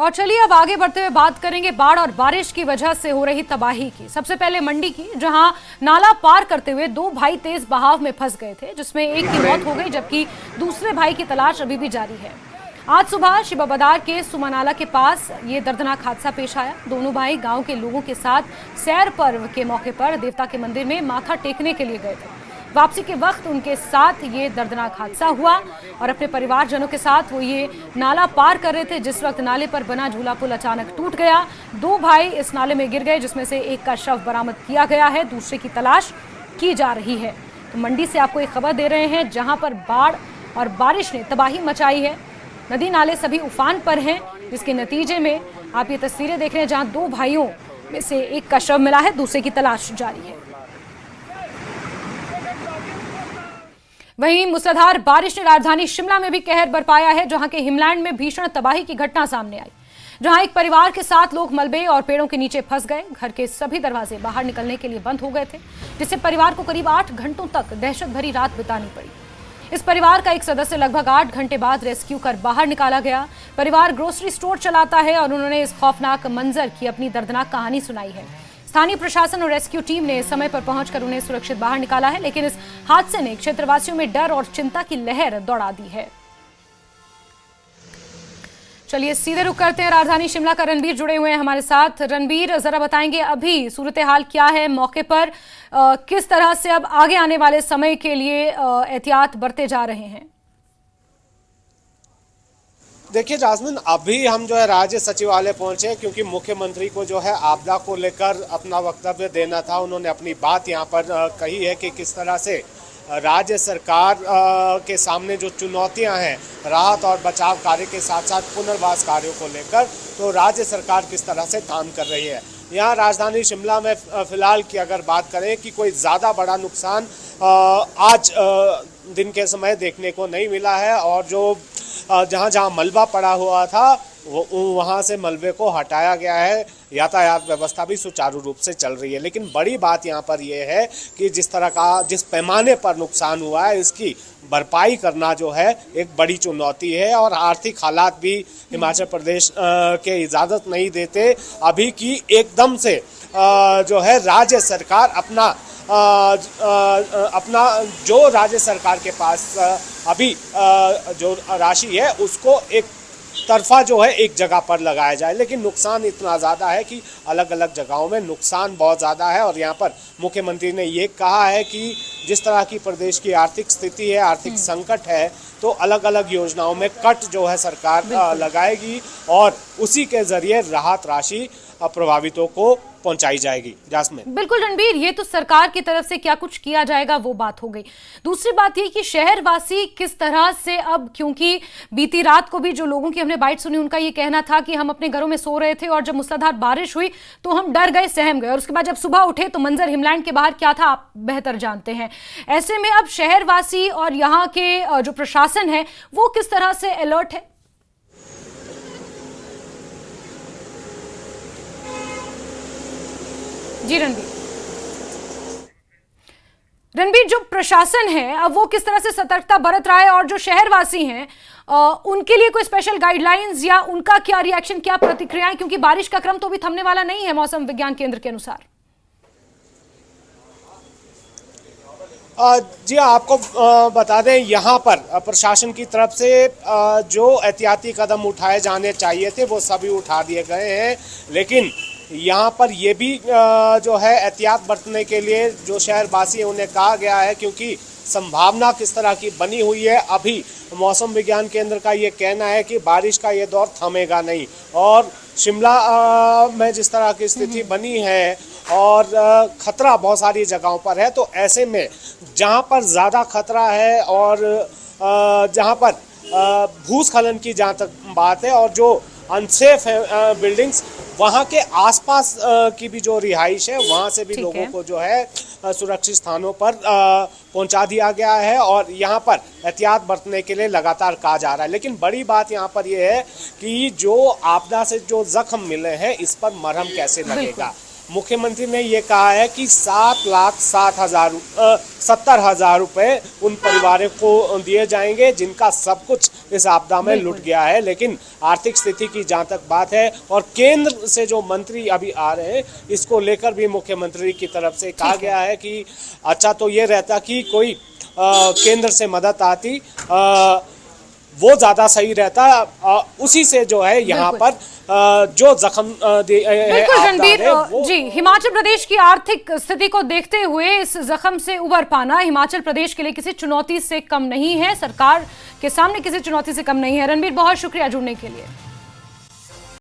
और चलिए अब आगे बढ़ते हुए बात करेंगे बाढ़ और बारिश की वजह से हो रही तबाही की। सबसे पहले मंडी की, जहां नाला पार करते हुए दो भाई तेज बहाव में फंस गए थे, जिसमें एक की मौत हो गई जबकि दूसरे भाई की तलाश अभी भी जारी है। आज सुबह शिवाबदार के सुमनाला के पास ये दर्दनाक हादसा पेश आया। दोनों भाई गांव के लोगों के साथ सैर पर्व के मौके पर देवता के मंदिर में माथा टेकने के लिए गए थे। वापसी के वक्त उनके साथ ये दर्दनाक हादसा हुआ और अपने परिवारजनों के साथ वो ये नाला पार कर रहे थे जिस वक्त नाले पर बना झूला पुल अचानक टूट गया। दो भाई इस नाले में गिर गए, जिसमें से एक का शव बरामद किया गया है, दूसरे की तलाश की जा रही है। तो मंडी से आपको एक खबर दे रहे हैं जहां पर बाढ़ और बारिश ने तबाही मचाई है। नदी नाले सभी उफान पर हैं, जिसके नतीजे में आप ये तस्वीरें देख रहे हैं जहां दो भाइयों में से एक का शव मिला है, दूसरे की तलाश जारी है। वहीं मूसलाधार बारिश ने राजधानी शिमला में भी कहर बरपाया है, जहां के हिमलैंड में भीषण तबाही की घटना सामने आई, जहां एक परिवार के 7 लोग मलबे और पेड़ों के नीचे फंस गए। घर के सभी दरवाजे बाहर निकलने के लिए बंद हो गए थे, जिससे परिवार को करीब 8 घंटों तक दहशत भरी रात बितानी पड़ी। इस परिवार का एक सदस्य लगभग 8 घंटे बाद रेस्क्यू कर बाहर निकाला गया। परिवार ग्रोसरी स्टोर चलाता है और उन्होंने इस खौफनाक मंजर की अपनी दर्दनाक कहानी सुनाई है। स्थानीय प्रशासन और रेस्क्यू टीम ने समय पर पहुंचकर उन्हें सुरक्षित बाहर निकाला है, लेकिन इस हादसे ने क्षेत्रवासियों में डर और चिंता की लहर दौड़ा दी है। चलिए सीधे रुख करते हैं, राजधानी शिमला का रणबीर जुड़े हुए हैं हमारे साथ। रणबीर, जरा बताएंगे अभी सूरत हाल क्या है मौके पर, किस तरह से अब आगे आने वाले समय के लिए एहतियात बरते जा रहे हैं? देखिए जास्मिन, अभी हम जो है राज्य सचिवालय पहुंचे क्योंकि मुख्यमंत्री को जो है आपदा को लेकर अपना वक्तव्य देना था। उन्होंने अपनी बात यहां पर कही है कि किस तरह से राज्य सरकार के सामने जो चुनौतियां हैं राहत और बचाव कार्य के साथ साथ पुनर्वास कार्यों को लेकर, तो राज्य सरकार किस तरह से काम कर रही है। यहाँ राजधानी शिमला में फिलहाल की अगर बात करें कि कोई ज़्यादा बड़ा नुकसान आज दिन के समय देखने को नहीं मिला है, और जो जहाँ जहाँ मलबा पड़ा हुआ था वहाँ से मलबे को हटाया गया है। यातायात व्यवस्था भी सुचारू रूप से चल रही है। लेकिन बड़ी बात यहाँ पर यह है कि जिस पैमाने पर नुकसान हुआ है इसकी भरपाई करना जो है एक बड़ी चुनौती है, और आर्थिक हालात भी हिमाचल प्रदेश के इजाज़त नहीं देते अभी कि एकदम से जो है राज्य सरकार अपना जो राज्य सरकार के पास अभी जो राशि है उसको एक तरफा जो है एक जगह पर लगाया जाए। लेकिन नुकसान इतना ज़्यादा है कि अलग अलग जगहों में नुकसान बहुत ज़्यादा है, और यहाँ पर मुख्यमंत्री ने ये कहा है कि जिस तरह की प्रदेश की आर्थिक स्थिति है, आर्थिक संकट है, तो अलग अलग योजनाओं में कट जो है सरकार लगाएगी और उसी के जरिए राहत राशि प्रभावितों को पहुंचाई जाएगी। जास्मिन, बिल्कुल रणबीर, ये तो सरकार की तरफ से क्या कुछ किया जाएगा वो बात हो गई। दूसरी बात ये कि शहरवासी किस तरह से अब, क्योंकि बीती रात को भी जो लोगों की हमने बाइट सुनी उनका ये कहना था कि हम अपने घरों में सो रहे थे और जब मूसलाधार बारिश हुई तो हम डर गए, सहम गए, और उसके बाद जब सुबह उठे तो मंजर हिमलैंड के बाहर क्या था आप बेहतर जानते हैं। ऐसे में अब शहरवासी और यहाँ के जो प्रशासन है वो किस तरह से अलर्ट है? जी रणबीर, जो प्रशासन है अब वो किस तरह से सतर्कता बरत रहा है, और जो शहरवासी हैं उनके लिए कोई स्पेशल गाइडलाइंस या उनका क्या रिएक्शन, क्या प्रतिक्रियाएं, क्योंकि बारिश का क्रम तो भी थमने वाला नहीं है मौसम विज्ञान केंद्र के अनुसार। जी आपको बता दें, यहाँ पर प्रशासन की तरफ से जो एहतियाती कदम उठाए जाने चाहिए थे वो सभी उठा दिए गए हैं। लेकिन यहाँ पर ये भी जो है एहतियात बरतने के लिए जो शहरवासी हैं उन्हें कहा गया है, क्योंकि संभावना किस तरह की बनी हुई है। अभी मौसम विज्ञान केंद्र का ये कहना है कि बारिश का ये दौर थमेगा नहीं, और शिमला में जिस तरह की स्थिति बनी है और खतरा बहुत सारी जगहों पर है, तो ऐसे में जहाँ पर ज़्यादा खतरा है और जहाँ पर भूस्खलन की जहाँ तक बात है और जो अनसेफ है बिल्डिंग्स, वहाँ के आसपास की भी जो रिहाइश है वहाँ से भी लोगों को जो है सुरक्षित स्थानों पर पहुँचा दिया गया है, और यहाँ पर एहतियात बरतने के लिए लगातार कहा जा रहा है। लेकिन बड़ी बात यहाँ पर यह है कि जो आपदा से जो जख्म मिले हैं इस पर मरहम कैसे लगेगा। मुख्यमंत्री ने ये कहा है कि 7,70,000 रुपए उन परिवारों को दिए जाएंगे जिनका सब कुछ इस आपदा में लुट गया है। लेकिन आर्थिक स्थिति की जहाँ तक बात है और केंद्र से जो मंत्री अभी आ रहे हैं, इसको लेकर भी मुख्यमंत्री की तरफ से कहा गया है कि अच्छा तो ये रहता कि कोई केंद्र से मदद आती, वो ज़्यादा सही रहता। उसी से जो है यहाँ पर जो जख्म बिल्कुल रणबीर जी, हिमाचल प्रदेश की आर्थिक स्थिति को देखते हुए इस जख्म से उबर पाना हिमाचल प्रदेश के लिए किसी चुनौती से कम नहीं है, सरकार के सामने किसी चुनौती से कम नहीं है। रणबीर, बहुत शुक्रिया जुड़ने के लिए।